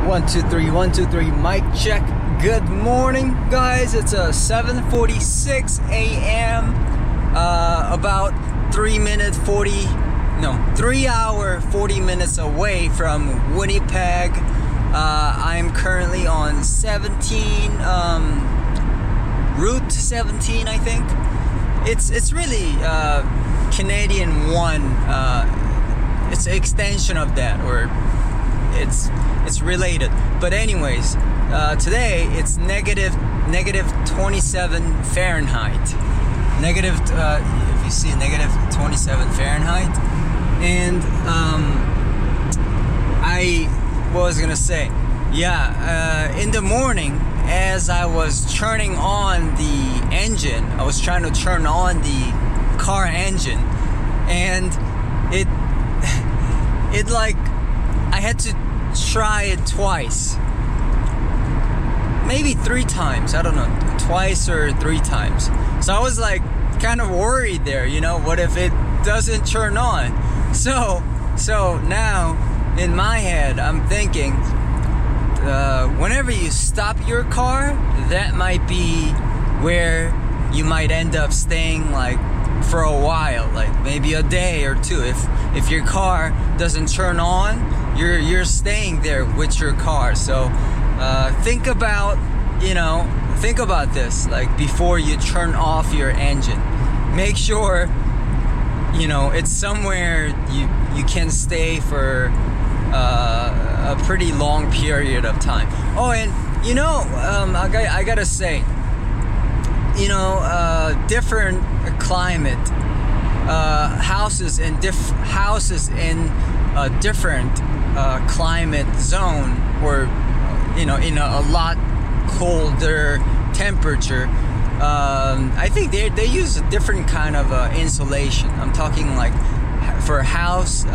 1 2 3 mic check. Good morning, guys. It's 7:46 a.m. About 3 hour 40 minutes away from Winnipeg. I'm currently on 17 Route 17, I think. It's really Canadian 1. It's an extension of that, or it's related. But anyways, today it's negative 27 Fahrenheit. If you see negative 27 Fahrenheit. And what was I gonna say? In the morning, as I was turning on the engine, I was trying to turn on the car engine, and it like, I had to try it twice, maybe 3 times, I don't know, twice or 3 times. So I was like kind of worried there, what if it doesn't turn on? So now in my head I'm thinking, whenever you stop your car, that might be where you might end up staying, like, for a while, like maybe a day or 2. If your car doesn't turn on, you're staying there with your car. So think about this, like, before you turn off your engine. Make sure it's somewhere you can stay for a pretty long period of time. Oh, and I gotta say, different climate, houses in a different climate zone, or in a lot colder temperature, I think they use a different kind of insulation. I'm talking like for house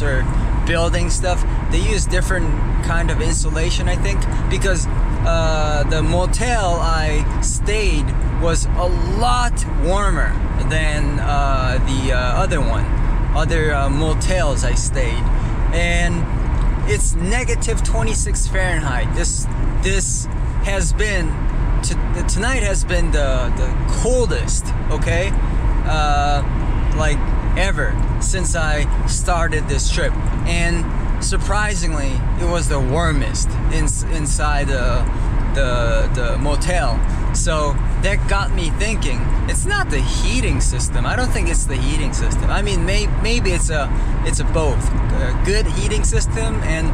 or building stuff, they use different kind of insulation, I think, because the motel I stayed was a lot warmer than the other motels I stayed, and it's negative 26 Fahrenheit. This has been tonight has been the coldest, okay, like ever since I started this trip. And surprisingly, it was the warmest inside the motel. So that got me thinking, it's not the heating system. I don't think it's the heating system. I mean, maybe it's a both, a good heating system and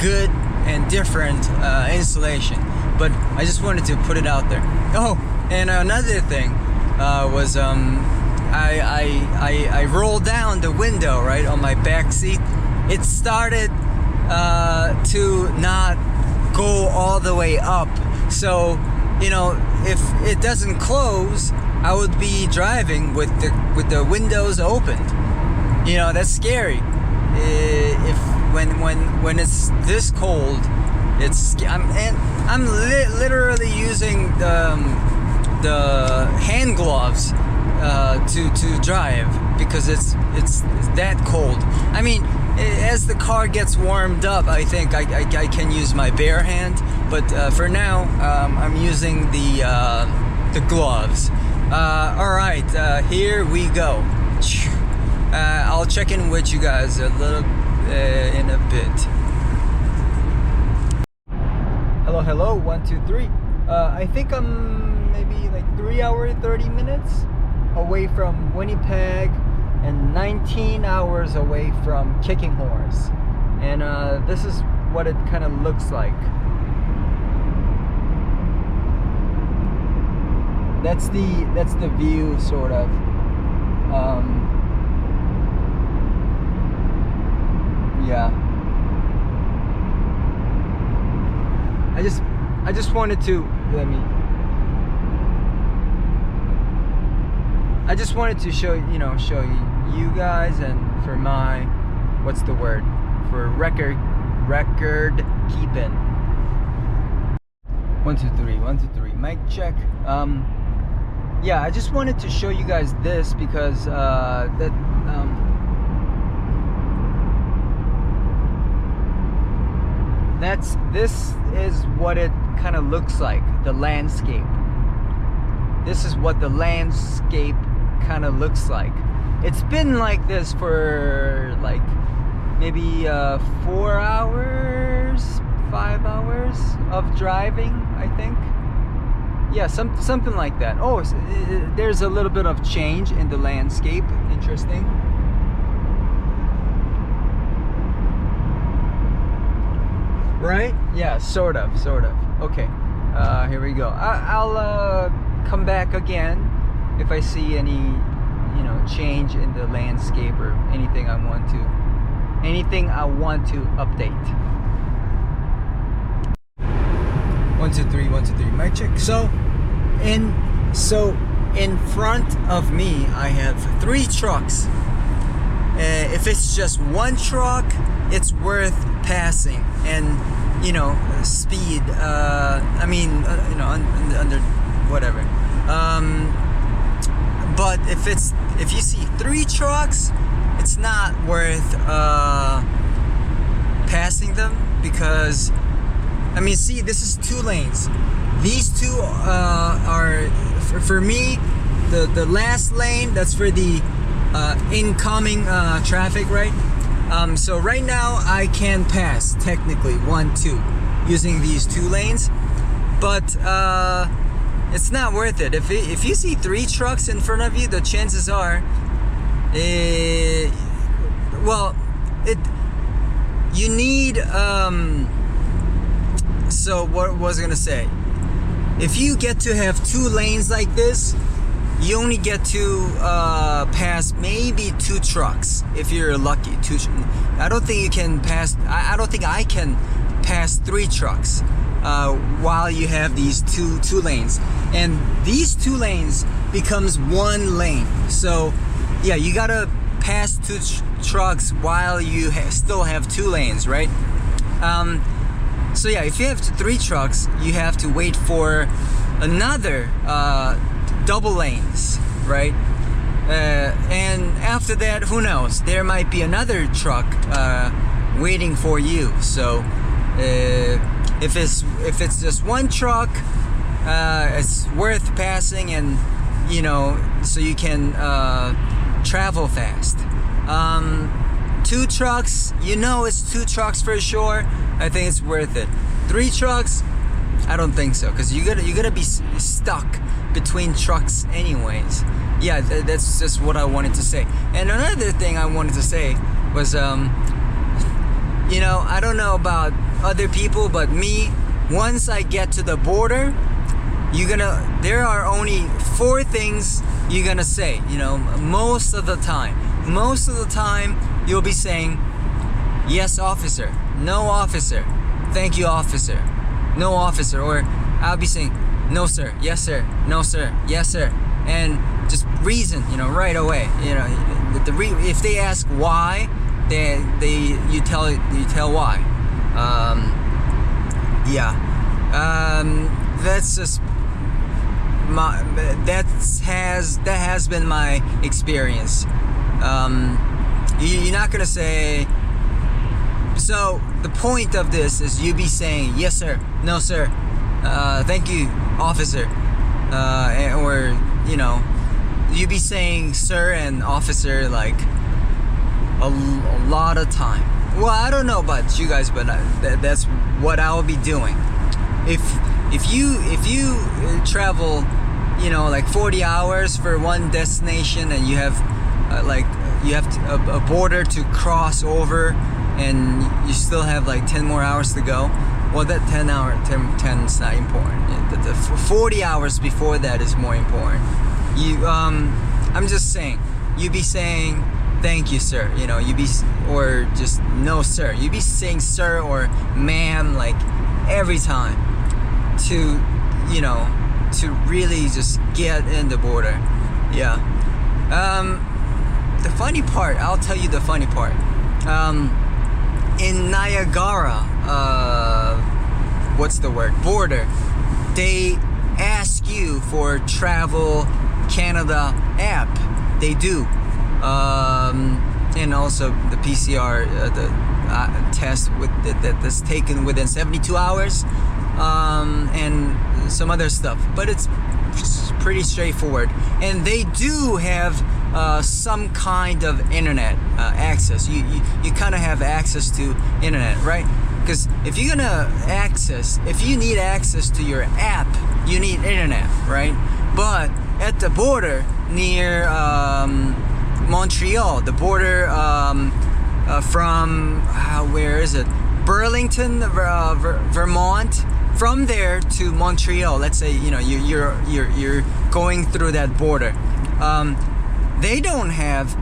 good and different insulation. But I just wanted to put it out there. Oh, and another thing was I rolled down the window, right, on my back seat. It started to not go all the way up. So, if it doesn't close, I would be driving with the windows opened. That's scary. When it's this cold, I'm literally using the hand gloves to drive, because it's that cold. I mean, as the car gets warmed up, I think I can use my bare hand, but for now I'm using the gloves. All right, here we go. I'll check in with you guys a little in a bit. Hello, 1 2 3. I think I'm maybe like 3 hours 30 minutes away from Winnipeg, and 19 hours away from Kicking Horse. And this is what it kind of looks like. That's the view, sort of. Yeah. I just wanted to show you guys, and for my, what's the word, for record keeping. 1 2 3 mic check. I just wanted to show you guys this because this is what it kind of looks like, the landscape. This is what the landscape kind of looks like. It's been like this for like maybe 4 hours, 5 hours of driving, I think. Yeah, something like that. Oh, there's a little bit of change in the landscape. Interesting. Right? Yeah, sort of. Okay, here we go. I'll come back again if I see any, change in the landscape or anything I want to update. 1 2 3 1 2 3 mic check. So in front of me I have 3 trucks. If it's just one truck, it's worth passing and speed. Under whatever. But if you see 3 trucks, it's not worth passing them, because see, this is 2 lanes. These 2 are for me. The last lane, that's for the incoming traffic, right? So right now I can pass technically 1 2 using these 2 lanes, but it's not worth it. If you see 3 trucks in front of you, the chances are you need so what was I gonna say? If you get to have 2 lanes like this, you only get to pass maybe 2 trucks if you're lucky. I don't think you can pass. I don't think I can pass 3 trucks while you have these two lanes, and these 2 lanes becomes 1 lane. So yeah, you gotta pass 2 trucks while you still have 2 lanes, right? So yeah, if you have 3 trucks, you have to wait for another double lanes, right? And after that, who knows? There might be another truck waiting for you. So if it's just 1 truck, it's worth passing, and so you can travel fast. 2 trucks, it's 2 trucks for sure. I think it's worth it. 3 trucks, I don't think so, because you're gonna be stuck between trucks anyways. Yeah, that's just what I wanted to say. And another thing I wanted to say was, I don't know about other people, but me, once I get to the border, there are only 4 things you're gonna say, most of the time. Most of the time, you'll be saying, yes, officer, no, officer, thank you, officer, no, officer, or I'll be saying, no, sir, yes, sir, no, sir, yes, sir, and just reason, right away. If they ask why, you tell why. That's just that has been my experience. You're not gonna say. So the point of this is you be saying yes, sir, no, sir, thank you, officer, or you be saying sir and officer like a lot of time. Well, I don't know about you guys, but that's what I will be doing. If you travel, like 40 hours for one destination, and you have a border to cross over, and you still have like 10 more hours to go. Well, that 10 is not important. The 40 hours before that is more important. I'm just saying, you be saying thank you, sir. Or just no, sir. You be saying sir or ma'am like every time to really just get in the border. Yeah. The funny part, I'll tell you the funny part. In Niagara, border, they ask you for Travel Canada app. They do. And also the PCR, test that's taken within 72 hours, and some other stuff. But it's pretty straightforward. And they do have some kind of internet access. You kind of have access to internet, right? Because if you need access to your app, you need internet, right? But at the border near Montreal, the border from where is it? Burlington, Vermont. From there to Montreal, let's say you're going through that border. They don't have.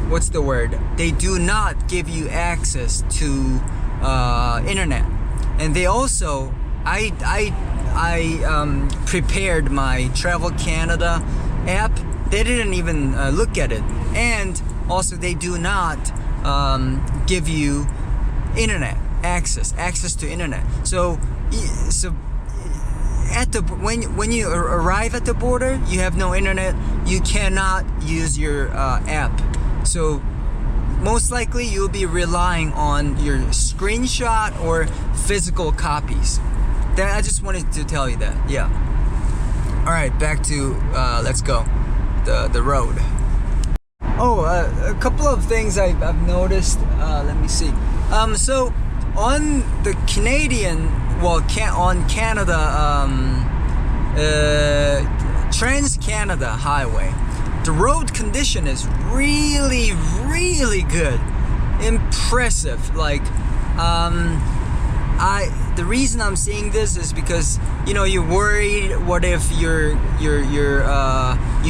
What's the word? They do not give you access to internet, and they also. I prepared my Travel Canada app. They didn't even look at it, and also they do not give you internet access to internet. So when you arrive at the border, you have no internet. You cannot use your app. So most likely you'll be relying on your screenshot or physical copies. I just wanted to tell you that. Yeah. All right, back to let's go the road. A couple of things I've noticed. Let me see. So on the Canadian, on Canada, Trans-Canada Highway, the road condition is really, really good. Impressive. Like, the reason I'm saying this is because you're worried. What if you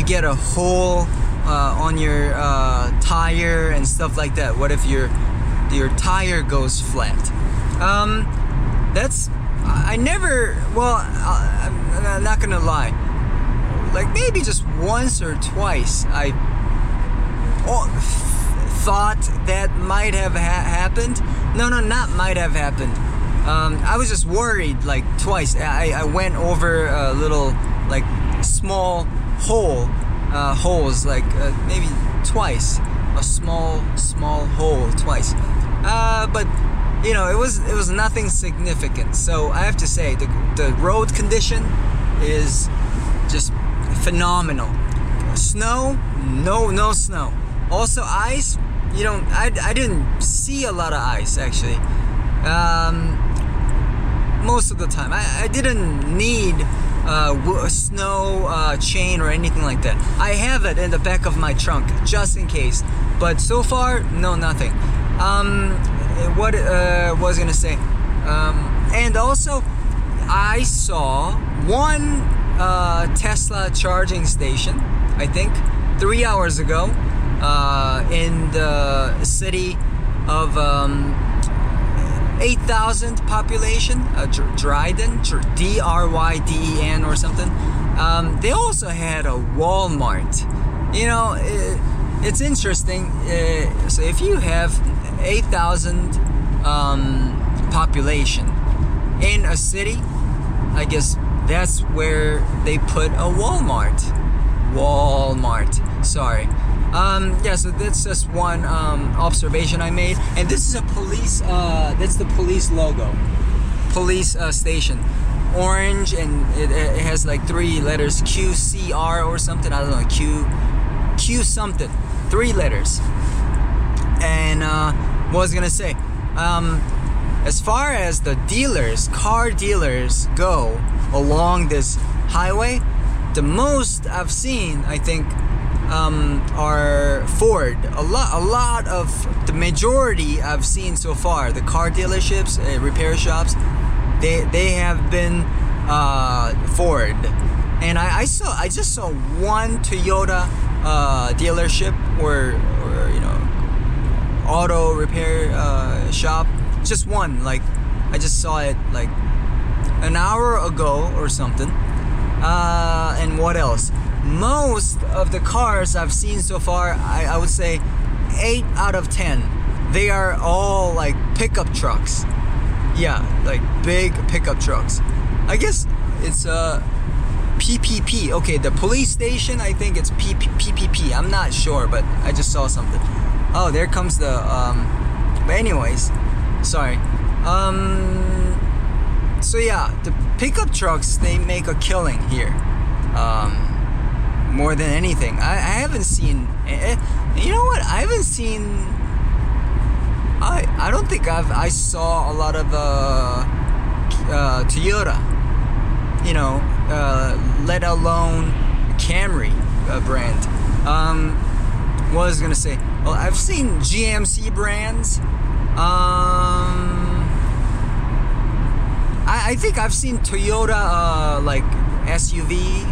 get a hole on your tire and stuff like that? What if your tire goes flat? I'm not gonna lie. Like maybe just once or twice, I thought that might have happened. No, not might have happened. I was just worried like twice. I went over a little like small holes like maybe twice. A small hole twice. But it was nothing significant. So I have to say the road condition is just phenomenal. Snow, no snow. Also ice, I didn't see a lot of ice actually. Most of the time I didn't need a snow chain or anything like that. I have it in the back of my trunk just in case, but so far nothing. What was I gonna say? And also I saw one Tesla charging station, I think 3 hours ago, in the city of 8,000 population, Dryden, Dryden or something. They also had a Walmart. It's interesting. So if you have 8,000 population in a city, I guess that's where they put a Walmart. Sorry. So that's just one observation I made. And this is a police, that's the police logo. Police station. Orange, and it has like 3 letters, QCR or something. I don't know, Q something. 3 letters. And what was I gonna say? As far as the car dealers go along this highway, the most I've seen, I think, are Ford. A lot of the majority I've seen so far, the car dealerships, repair shops, they have been Ford. And I just saw one Toyota dealership or auto repair shop. Just one. Like I just saw it like an hour ago or something. And what else? Most of the cars I've seen so far, I would say 8 out of 10, they are all like pickup trucks. Yeah, like big pickup trucks. I guess it's PPP. Okay, the police station, I think it's PPP. I'm not sure, but I just saw something. Oh, there comes the but anyways, sorry. So yeah, the pickup trucks, they make a killing here. More than anything, I haven't seen. You know what? I haven't seen. I don't think I saw a lot of Toyota. You know, let alone Camry brand. What was I gonna say? Well, I've seen GMC brands. I think I've seen Toyota like SUV.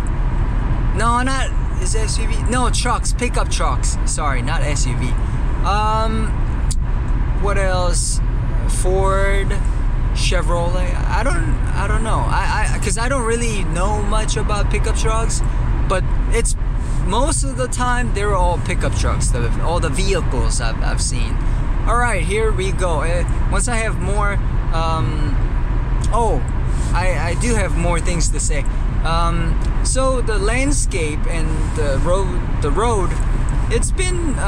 No, not is it SUV? No, trucks, pickup trucks. Sorry, not SUV. What else? Ford, Chevrolet. I don't know. Because I don't really know much about pickup trucks, but it's most of the time they're all pickup trucks. All the vehicles I've seen. All right, here we go. Once I have more. I do have more things to say. So the landscape and the road, it's been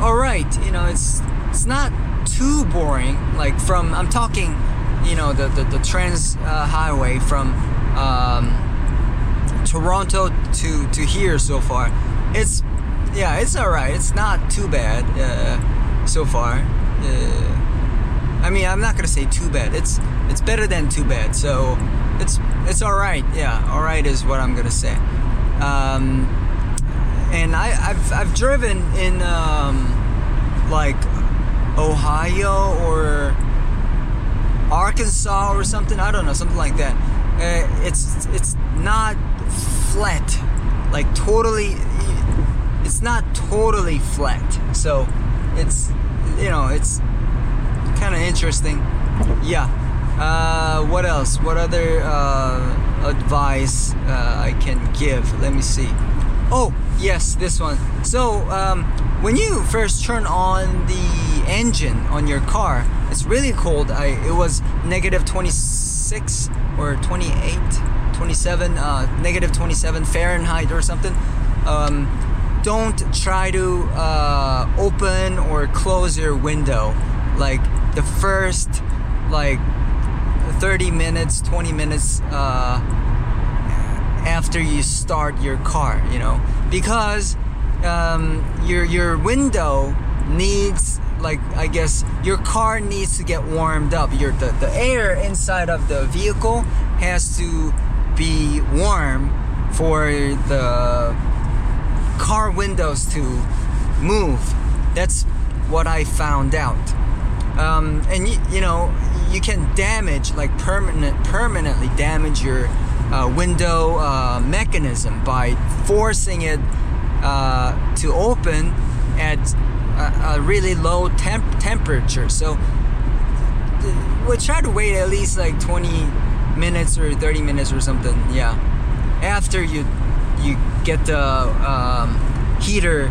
all right. You know, it's not too boring. Like I'm talking, you know, the trans highway from Toronto to here so far. It's all right. It's not too bad so far. I mean, I'm not gonna say too bad. It's better than too bad. So it's all right. Yeah, all right is what I'm gonna say. And I've driven in like Ohio or Arkansas or something. I don't know, something like that. It's not flat, like totally. It's not totally flat. So it's, you know, it's kind of interesting. Yeah. What else? What other advice I can give? Let me see. Oh, yes, this one. So, when you first turn on the engine on your car, it's really cold. It was negative 26 or 28, 27, negative 27 Fahrenheit or something. Don't try to open or close your window. Like the first, like 30 minutes, 20 minutes after you start your car, you know, because your window needs, like, I guess your car needs to get warmed up. The air inside of the vehicle has to be warm for the car windows to move. That's what I found out. And you know, you can damage, like permanently damage your window mechanism by forcing it to open at a really low temperature. So we'll try to wait at least like 20 minutes or 30 minutes or something. Yeah, after you get the heater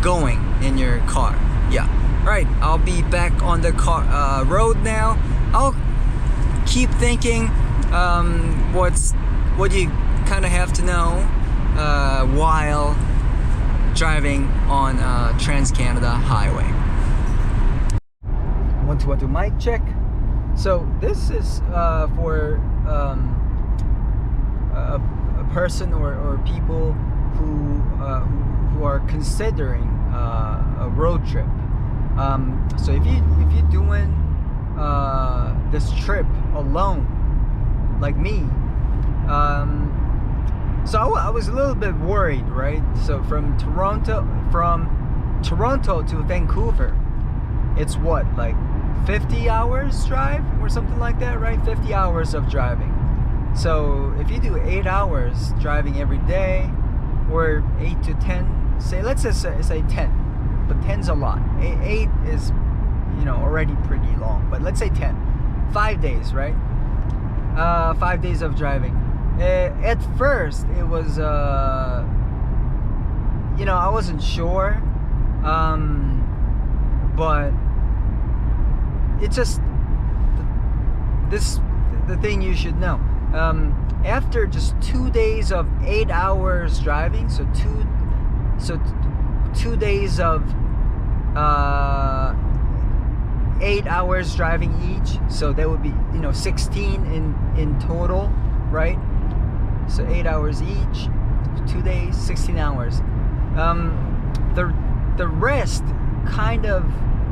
going in your car. Yeah. Right, I'll be back on the road now. I'll keep thinking what you kind of have to know while driving on Trans-Canada Highway. 1 2 1 2 mic check. So this is for a person or people who are considering a road trip. So if you're doing this trip alone, like me, so I was a little bit worried, right? So from Toronto to Vancouver, it's what, like 50 hours drive or something like that, right? 50 hours of driving. So if you do 8 hours driving every day, or 8 to 10, let's just say 10. But 10's a lot. 8 is, you know, already pretty long. But let's say 10. 5 days, right? 5 days of driving. At first, it was, you know, I wasn't sure. But it's just the thing you should know. After just 2 days of 8 hours driving, so 2 days of 8 hours driving each, so that would be 16 in total, right? So 8 hours each, 2 days, 16 hours. The rest kind of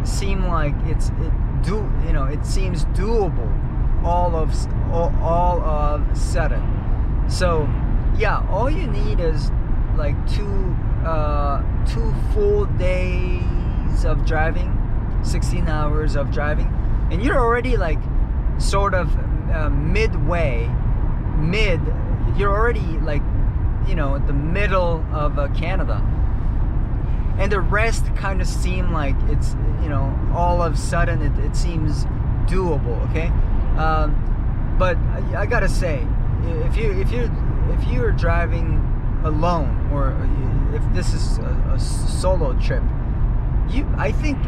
seem like it seems doable all of sudden. So yeah, all you need is like two full days of driving, 16 hours of driving, and you're already like sort of you're already like the middle of Canada. And the rest kind of seem like it's all of a sudden it seems doable, okay? But I gotta say, if you're driving alone, or if this is a solo trip, I think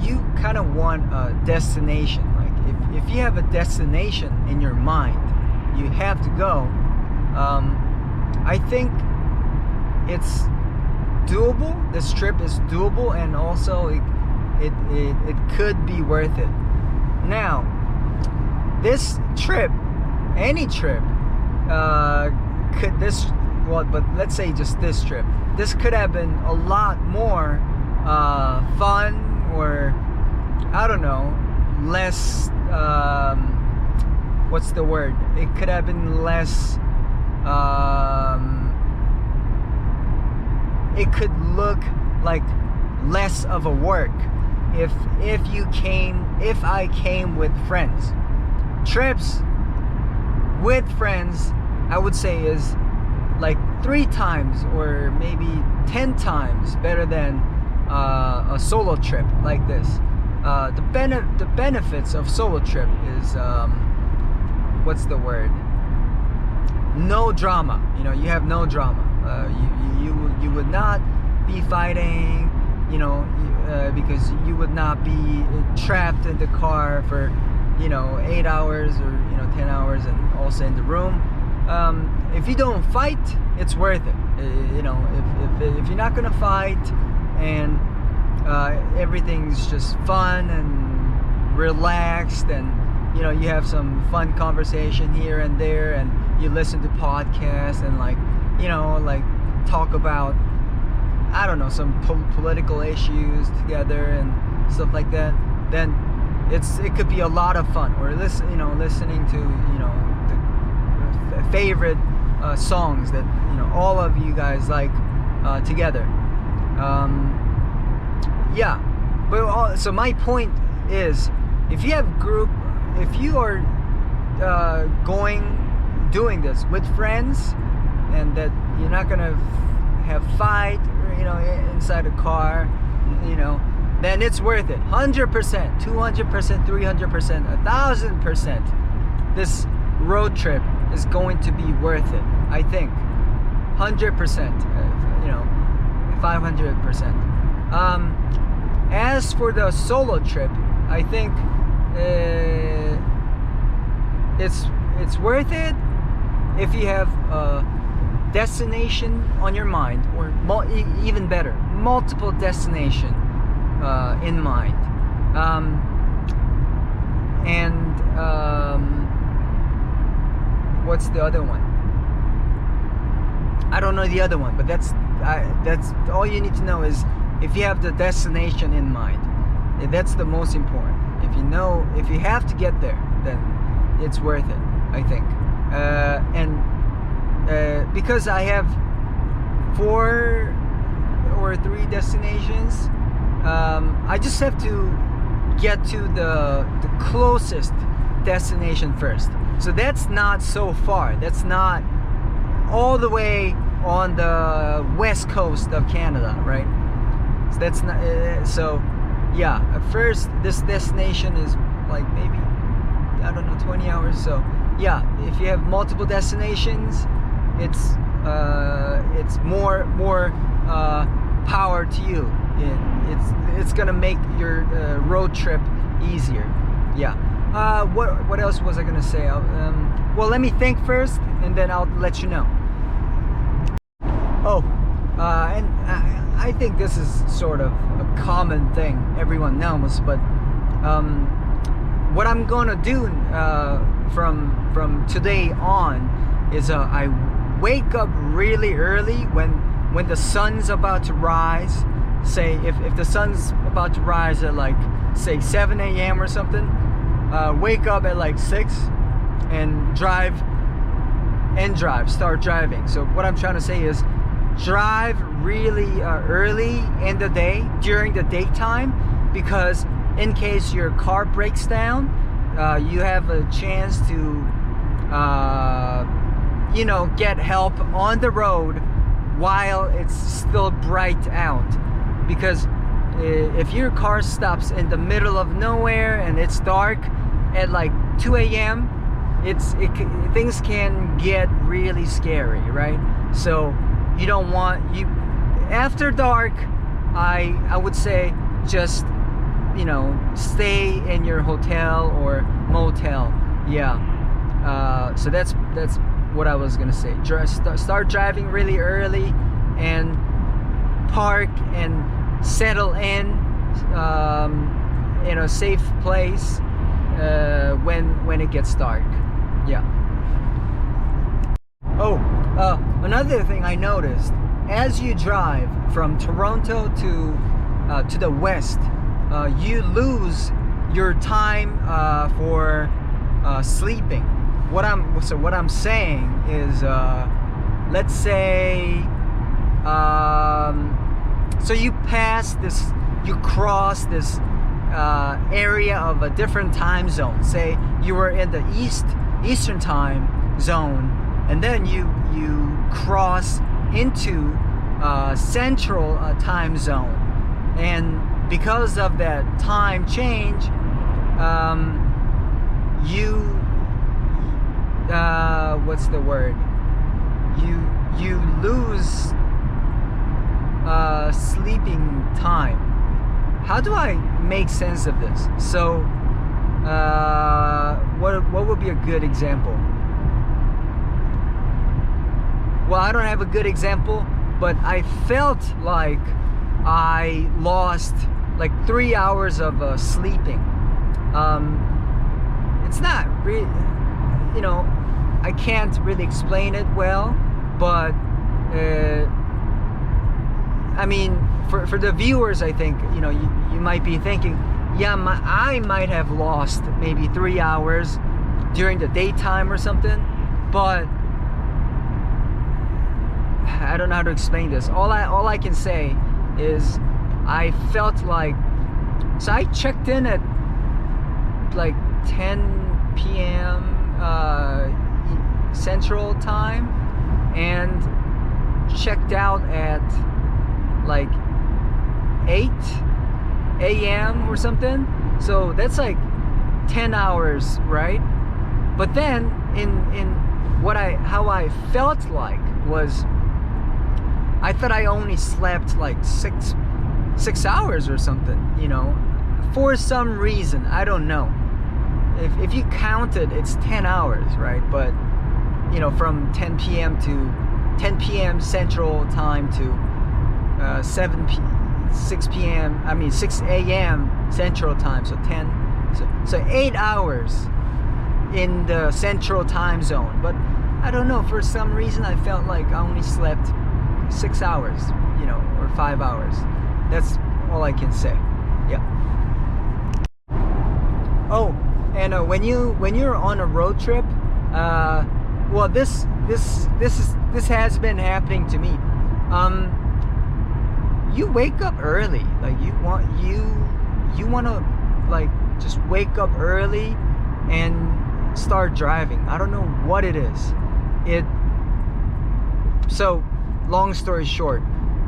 you kind of want a destination. Like if you have a destination in your mind, you have to go. I think it's doable. This trip is doable, and also it could be worth it. Now, this trip, any trip, but let's say just this trip, this could have been a lot more fun, or I don't know, less what's the word? It could have been less it could look like less of a work if I came with friends. Trips with friends, I would say, is like 3 times or maybe 10 times better than a solo trip like this. The benefits of solo trip is what's the word? No drama. You have no drama. You would not be fighting, because you would not be trapped in the car for 8 hours or 10 hours, and also in the room. If you don't fight, it's worth it. If you're not gonna fight, and everything's just fun and relaxed, and you have some fun conversation here and there, and you listen to podcasts, and like talk about, I don't know, some political issues together and stuff like that, then it could be a lot of fun. Or listening to the favorite songs that all of you guys like together. So my point is, if you have if you are doing this with friends, and that you're not gonna have fight, inside a car, then it's worth it. 100%, 200%, 300%, 1,000%. This road trip is going to be worth it. I think 100%, 500%. As for the solo trip, I think it's worth it if you have a destination on your mind, or even better, multiple destination in mind. What's the other one? I don't know the other one, but that's all you need to know, is if you have the destination in mind. That's the most important. If you have to get there, then it's worth it, I think. Because I have 4 or 3 destinations, I just have to get to the closest destination first. So that's not so far. That's not all the way on the west coast of Canada, right? So that's not. At first this destination is like maybe, I don't know, 20 hours. So yeah, if you have multiple destinations, it's more power to you. It's gonna make your road trip easier. Yeah. What else was I gonna say? Well, let me think first, and then I'll let you know. And I think this is sort of a common thing everyone knows, but what I'm gonna do from today on is I wake up really early when the sun's about to rise. Say if the sun's about to rise at like say 7 a.m. or something, wake up at like 6 and start driving. So what I'm trying to say is drive really early in the day during the daytime, because in case your car breaks down, you have a chance to get help on the road while it's still bright out. Because if your car stops in the middle of nowhere and it's dark at like 2 a.m., things can get really scary, right? So you don't want after dark. I would say just stay in your hotel or motel. So that's what I was gonna say. Start driving really early and park and settle in a safe place when it gets dark. Another thing I noticed, as you drive from Toronto to the west, you lose your time for sleeping. What I'm saying is, let's say, so you cross this area of a different time zone. Say you were in the Eastern time zone, and then you cross into Central time zone, and because of that time change, what's the word? You lose sleeping time. How do I make sense of this? So what would be a good example? Well, I don't have a good example, but I felt like I lost like 3 hours of sleeping. It's not really, I can't really explain it well, but I mean, for the viewers, I think you might be thinking, I might have lost maybe 3 hours during the daytime or something, but I don't know how to explain this. All I can say is I felt like, so I checked in at like 10 p.m. Central time and checked out at like 8 a.m. or something. So that's like 10 hours, right? But then in how I felt like was, I thought I only slept like six hours or something, for some reason. I don't know. If you count it, it's 10 hours, right? But from 10 p.m. Central time to 6 a.m. Central time, so 8 hours in the Central time zone. But I don't know, for some reason I felt like I only slept 6 hours, or 5 hours. That's all I can say. Oh, and when you're on a road trip, well, this has been happening to me. You wake up early, like you want to like just wake up early and start driving. I don't know what it is. So long story short,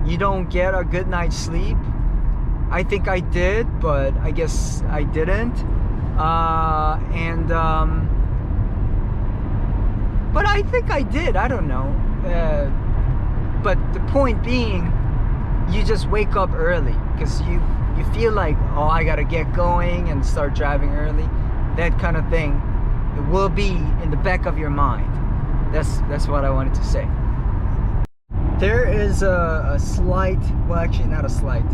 you don't get a good night's sleep. I think I did, but I guess I didn't. But I think I did. I don't know. But the point being, you just wake up early because you feel like, oh, I gotta get going and start driving early. That kind of thing. It will be in the back of your mind. That's what I wanted to say. there is a slight, well, actually not a slight,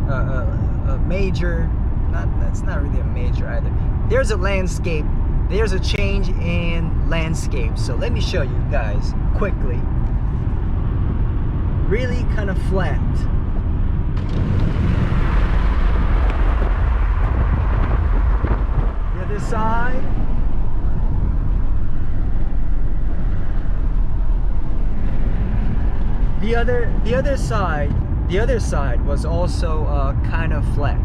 a major, that's not really a major either. There's a landscape, there's a change in landscape. So let me show you guys quickly. Really kind of flat. The other side. The other side was also kind of flat.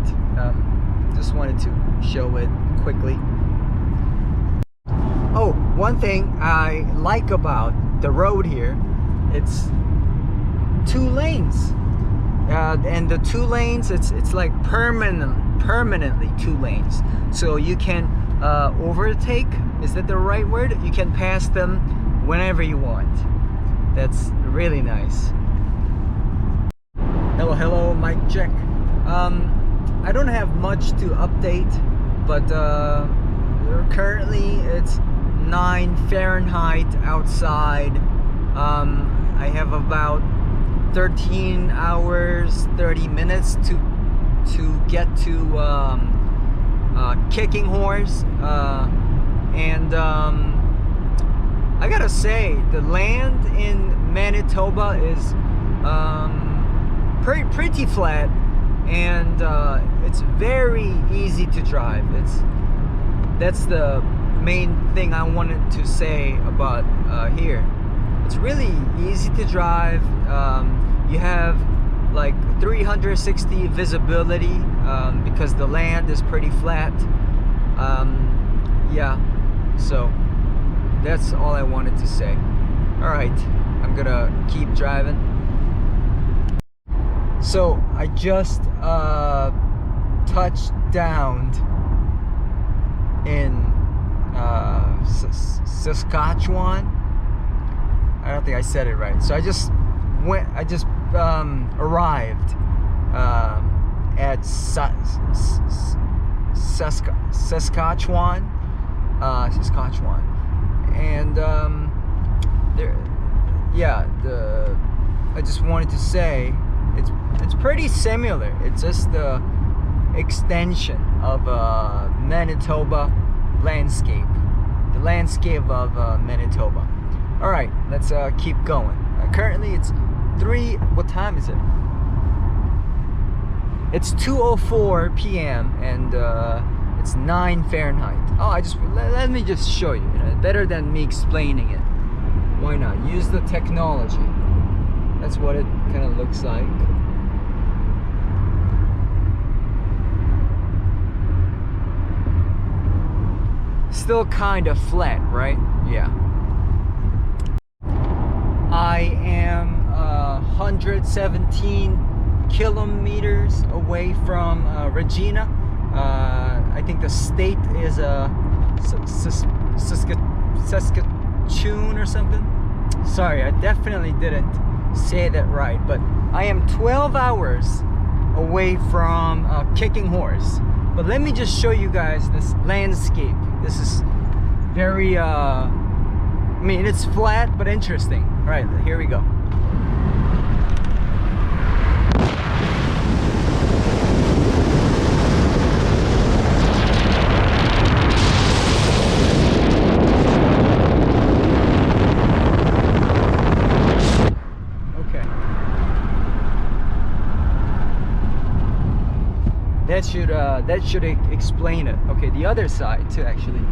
Just wanted to show it quickly. Oh, one thing I like about the road here, it's 2 lanes. And the 2 lanes, it's like permanently 2 lanes. So you can overtake, is that the right word? You can pass them whenever you want. That's really nice. Hello, mic check. I don't have much to update, but currently it's 9 Fahrenheit outside. I have about 13 hours 30 minutes to get to Kicking Horse, and I gotta say the land in Manitoba is pretty flat, and it's very easy to drive. That's the main thing I wanted to say about here. It's really easy to drive. You have like 360 visibility because the land is pretty flat. Yeah, so that's all I wanted to say. All right, I'm gonna keep driving. So I just touched down in Saskatchewan. I don't think I said it right. So I just arrived at Saskatchewan, and there, yeah. I just wanted to say it's pretty similar. It's just the extension of Manitoba landscape, the landscape of Manitoba. All right, let's keep going. Currently it's what time is it? It's 2:04 p.m. and it's 9 Fahrenheit. Oh, let me just show you. Better than me explaining it. Why not? Use the technology. That's what it kind of looks like. Still kind of flat, right? Yeah. I am 117 kilometers away from Regina. I think the state is Saskatchewan or something. Sorry, I definitely didn't say that right, but I am 12 hours away from Kicking Horse. But let me just show you guys this landscape. This is very I mean, it's flat but interesting. All right, here we go. That should explain it. Okay, the other side too, actually.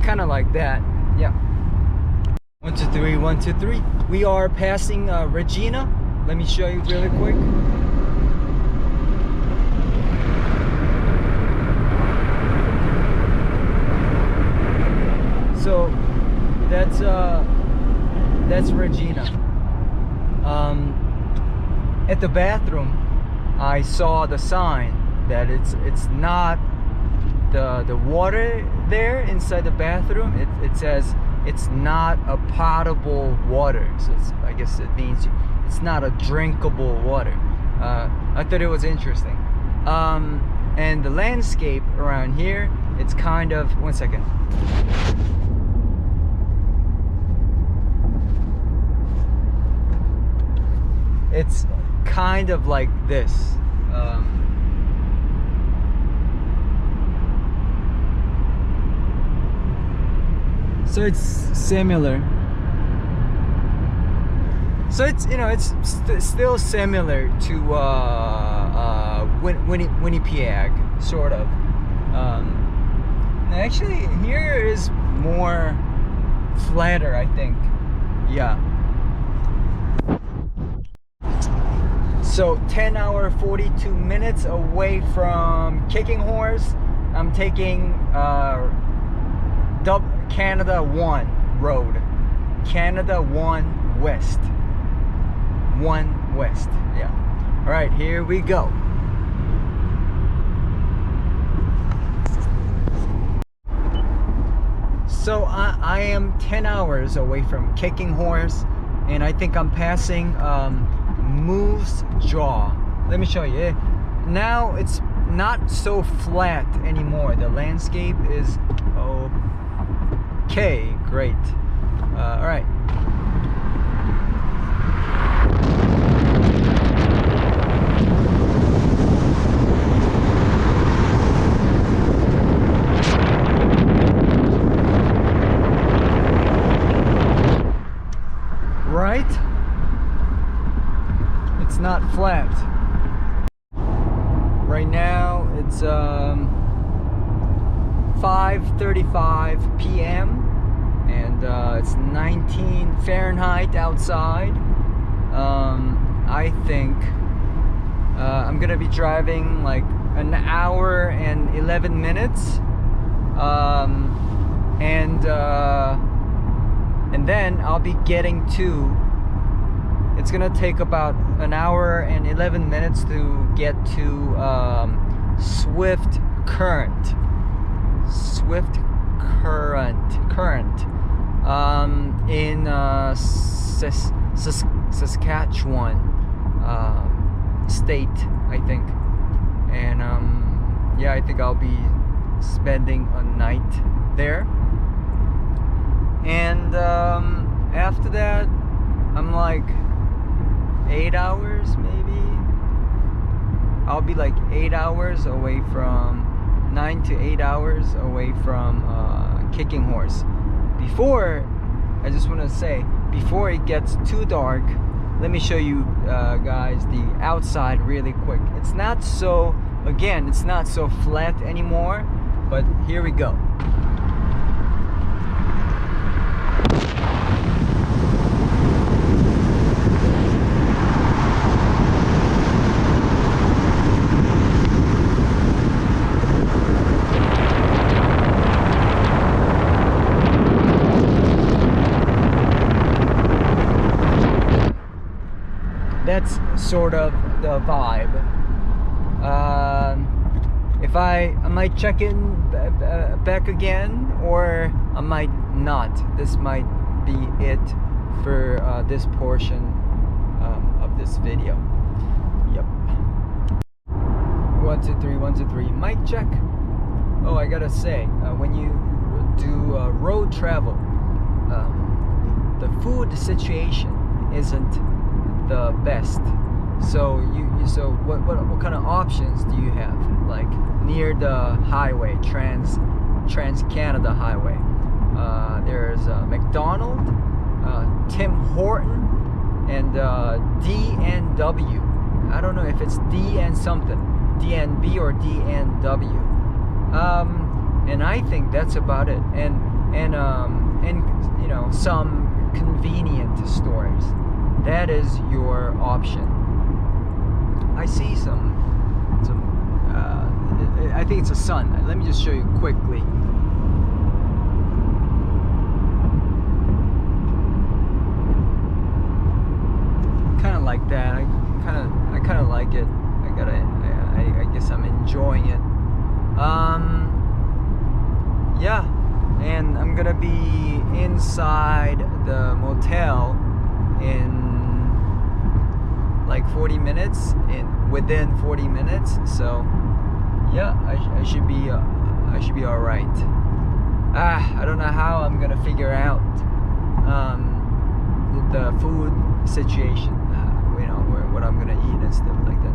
Kind of like that. Yeah. 1, 2, 3, 1, 2, 3. We are passing Regina. Let me show you really quick. So that's Regina. At the bathroom, I saw the sign that it's not the water there inside the bathroom. It says it's not a potable water. So I guess it means it's not a drinkable water. I thought it was interesting. And the landscape around here, it's kind of, one second. It's kind of like this. So it's similar. So it's, you know, it's still similar to Winnipeg, sort of. Actually, here is more flatter, I think. Yeah. So 10 hour 42 minutes away from Kicking Horse. I'm taking Canada 1 road. Canada 1 West. 1 West. Yeah. All right, here we go. So I am 10 hours away from Kicking Horse, and I think I'm passing Moose Jaw. Let me show you. Now it's not so flat anymore. The landscape is okay, great. All right. Right? It's not flat. Right now it's 5:35 p.m. and it's 19 Fahrenheit outside. I think I'm gonna be driving like an hour and 11 minutes, and then I'll be getting to, it's gonna take about an hour and 11 minutes to get to Swift Current in Saskatchewan state, I think. And yeah, I think I'll be spending a night there. And after that, I'm like 8 hours maybe. I'll be like 8 hours away from, 9 to 8 hours away from Kicking Horse. Before, I just want to say, before it gets too dark, let me show you guys the outside really quick. It's not so, again, it's not so flat anymore, but here we go. That's sort of the vibe. If I might check in back again, or I might not. This might be it for this portion of this video. Yep. 1 2 3 1 2 3. Mic check. Oh, I gotta say, when you do road travel, the food situation isn't the best. So so what kind of options do you have, like near the highway, Trans Canada Highway? There's McDonald, Tim Horton, and DNW. I don't know if it's DN something, DNB or DNW. And I think that's about it. And you know, some convenient stores. That is your option. I see some I think it's a sun. Let me just show you quickly. Kind of like that. I kind of like it. I guess I'm enjoying it. Yeah, and I'm gonna be inside the motel in like 40 minutes, within 40 minutes. So yeah, I should be all right. I don't know how I'm gonna figure out the food situation, you know, what I'm gonna eat and stuff like that.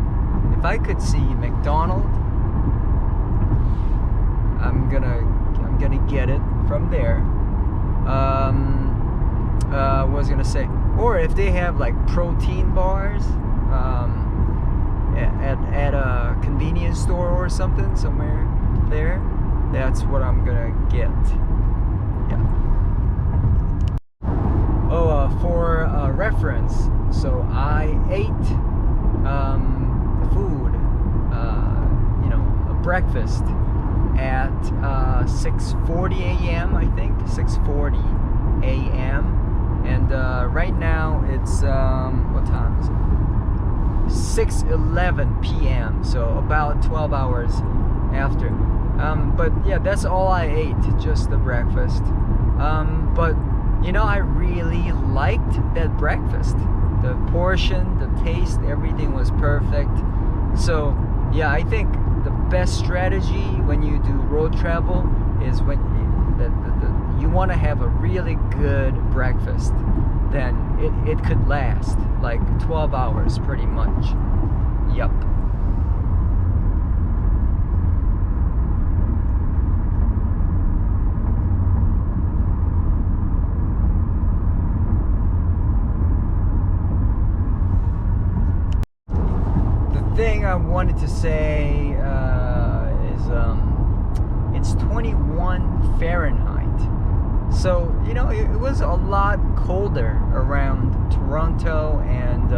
If I could see McDonald's, I'm gonna get it from there. What was I gonna say? Or if they have like protein bars at a convenience store or something somewhere there, that's what I'm gonna get. Yeah. Oh, for reference, so I ate food, you know, a breakfast at 6:40 a.m. I think 6:40 a.m. and right now it's what time is it? 6:11 p.m. so about 12 hours after. But yeah, that's all I ate, just the breakfast. But you know, I really liked that breakfast. The portion, the taste, everything was perfect. So yeah, I think the best strategy when you do road travel is when you want to have a really good breakfast. Then it could last like 12 hours pretty much. Yup. Thing I wanted to say is it's 21 Fahrenheit. So, you know, it was a lot colder around Toronto and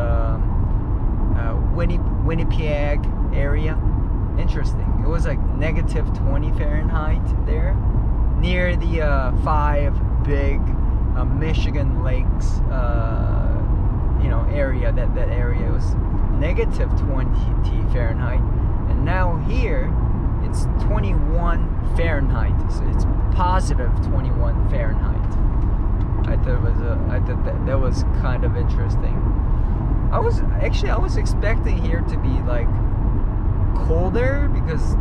Winnipeg area. Interesting. It was like negative 20 Fahrenheit there, near the 5 big Michigan lakes, you know, area. That area was negative 20 Fahrenheit, and now here it's 21 Fahrenheit, so it's positive 21 Fahrenheit. I thought that was kind of interesting. I was expecting here to be like colder, because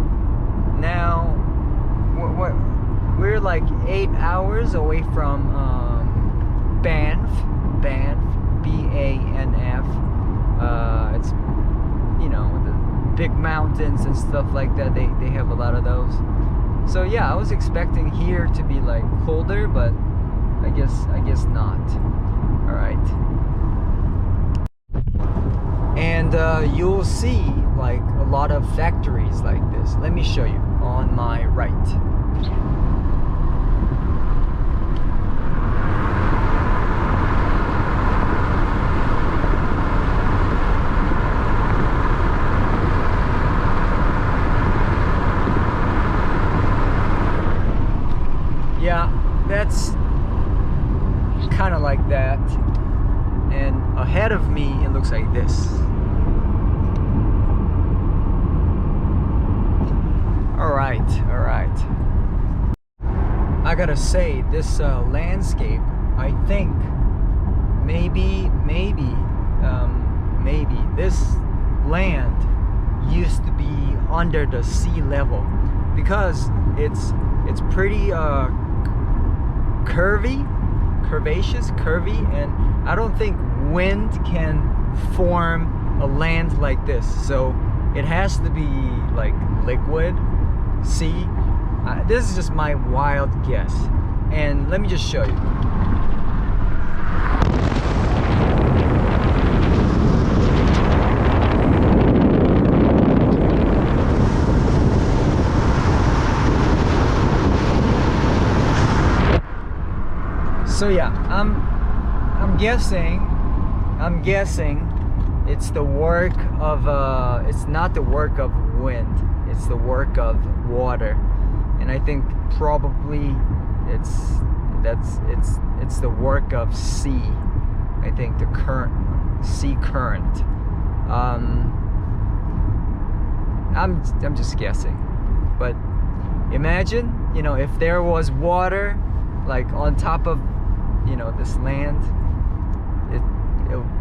now we're like 8 hours away from Banff, BANF. It's, you know, the big mountains and stuff like that. They have a lot of those. So yeah, I was expecting here to be like colder, but I guess not. All right. And you'll see like a lot of factories like this. Let me show you on my right. Yeah, that's kind of like that, and ahead of me it looks like this. All right. I gotta say, this landscape, I think maybe this land used to be under the sea level, because it's pretty curvy, and I don't think wind can form a land like this, so it has to be like liquid sea. This is just my wild guess, and let me just show you. So yeah, I'm guessing it's the work of it's not the work of wind, it's the work of water, and I think probably it's the work of sea. I think the sea current. I'm just guessing, but imagine, you know, if there was water like on top of, you know, this land,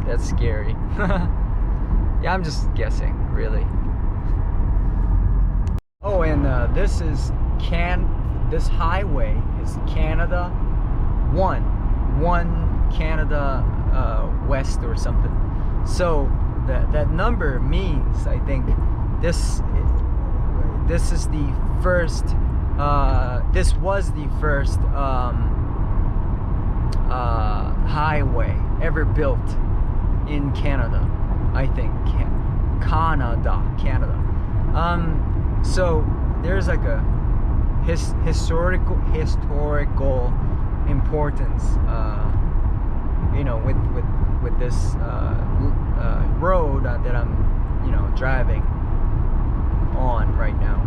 that's scary. Yeah, I'm just guessing, really. Oh, and this highway is Canada 1 Canada West or something. So that number means, I think, this is the first. This was the first highway ever built in Canada. I think Canada. So there's like a historical importance, with this road that I'm, driving on right now.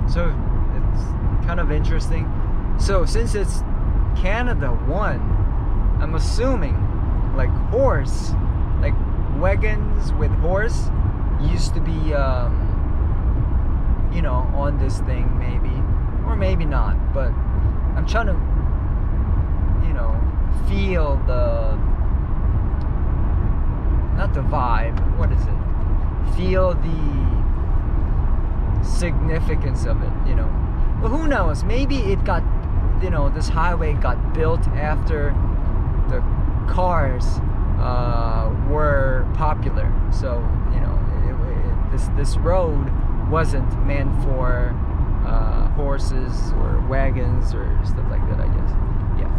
So it's kind of interesting. So since it's Canada 1, I'm assuming like wagons with horse used to be on this thing, maybe, or maybe not, but I'm trying to feel not the vibe, what is it, feel the significance of it, but who knows, maybe it got, this highway got built after the cars were popular, so this road wasn't meant for horses or wagons or stuff like that, I guess. Yeah.